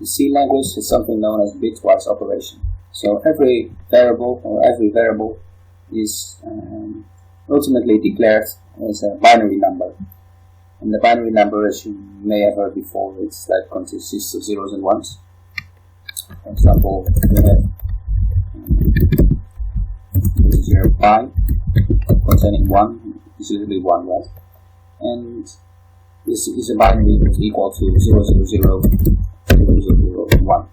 The C language is something known as bitwise operation. So every variable is ultimately declared as a binary number. And the binary number, as you may have heard before, it's like consists of zeros and ones. For example, we have this is your pi containing 1, is literally 1, right? And this is a binary which is equal to 0, 0, 0, 0, 0, 0, 1.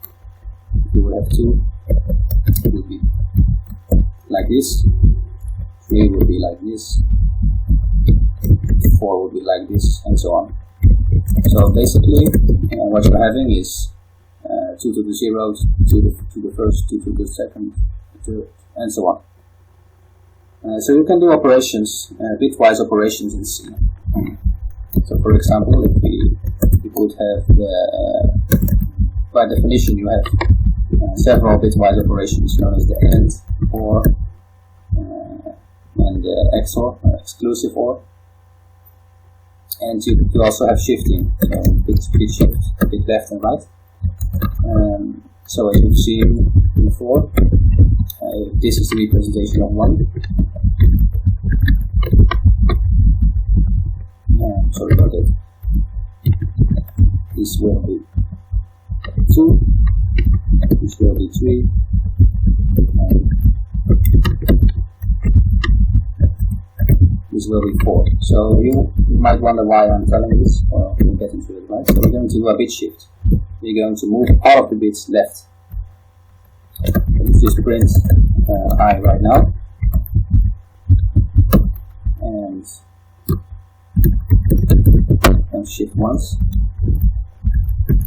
If you would have 2, it would be like this, 3 would be like this, 4 would be like this, and so on. So basically, what you're having is 2 to the zeros, 2 to the first, 2 to the second, third, and so on. So you can do operations, bitwise operations in C. So for example, if you could have, by definition, you have several bitwise operations known as the AND, OR, and XOR, exclusive OR. And you also have shifting, so bit shift, bit left and right. So as you've seen before, this is the representation of 1. Sorry about that. This will be 2. This will be 3. This will be 4. So you might wonder why I'm telling this, or we'll get into it, right? So we're going to do a bit shift. We're going to move all of the bits left. Let's just print I right now. And shift once.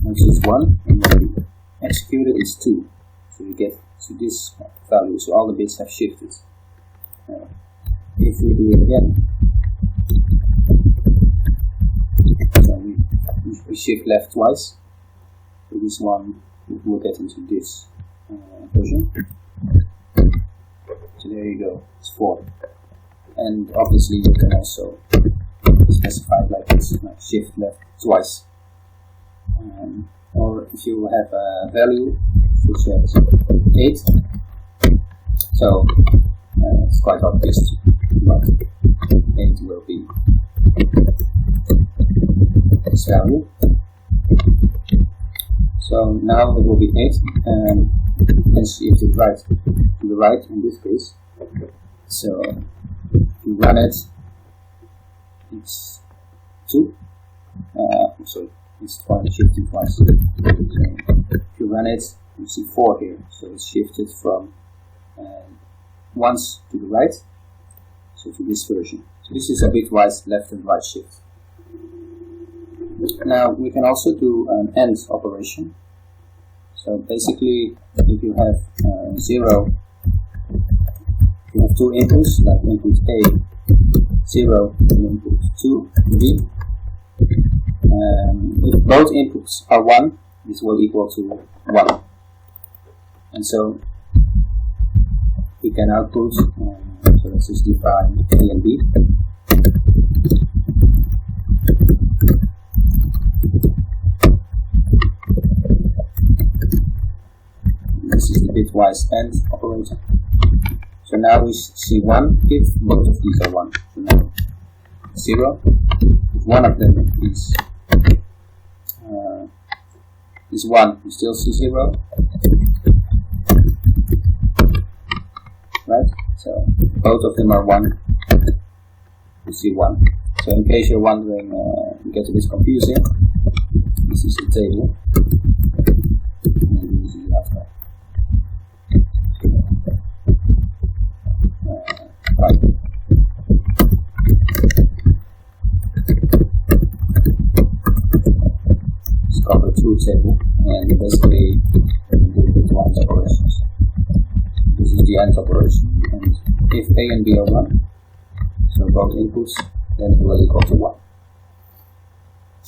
Once is 1, and then executed is 2. So you get to this value, so all the bits have shifted. If we do it again, so we shift left twice. So this one will get into this version. So there you go, it's 4. And obviously you can also specify it like this, like shift left twice. Or if you have a value such as 8, so it's quite obvious, but 8 will be this value. So now it will be 8, and you can shift it right to the right in this case. So if you run it, it's 2. Sorry, it's twice, shifted twice. So if you run it, you see 4 here. So it's shifted from once to the right, so to this version. So this is a bitwise left and right shift. Now we can also do an AND operation. So basically, if you have 0, you have 2 inputs, like input A 0 and input 2 B. If both inputs are 1, this will equal to 1. And so we can output, so let's just define A and B. This is the bitwise AND operator. So now we see 1 if both of these are 1. So now 0. If one of them is 1, you still see 0. Right? So both of them are 1, you see 1. So in case you're wondering, it gets a bit confusing, this is the table. And this is the outcome. Right. It's called a truth table, and basically do bitwise operations. This is the AND operation, and if A and B are 1, so both inputs, then it will equal to 1.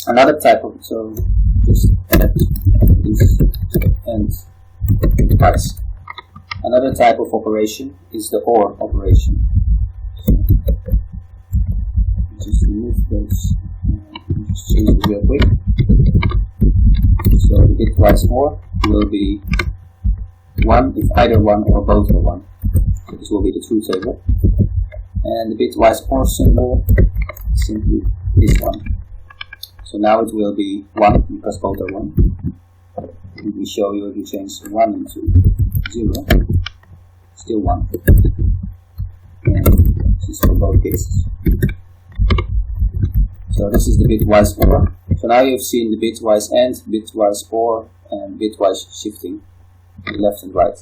Another type of, so just add this and bitwise. Another type of operation is the OR operation. So just remove those, just change it real quick. So the bitwise OR will be 1 if either 1 or both are 1. So this will be the truth table. And the bitwise OR symbol simply is 1. So now it will be 1 because both are 1. If we show you if you change 1 into 0, still 1. And this is for both cases. So this is the bitwise OR. So now you've seen the bitwise AND, bitwise OR, and bitwise shifting left and right.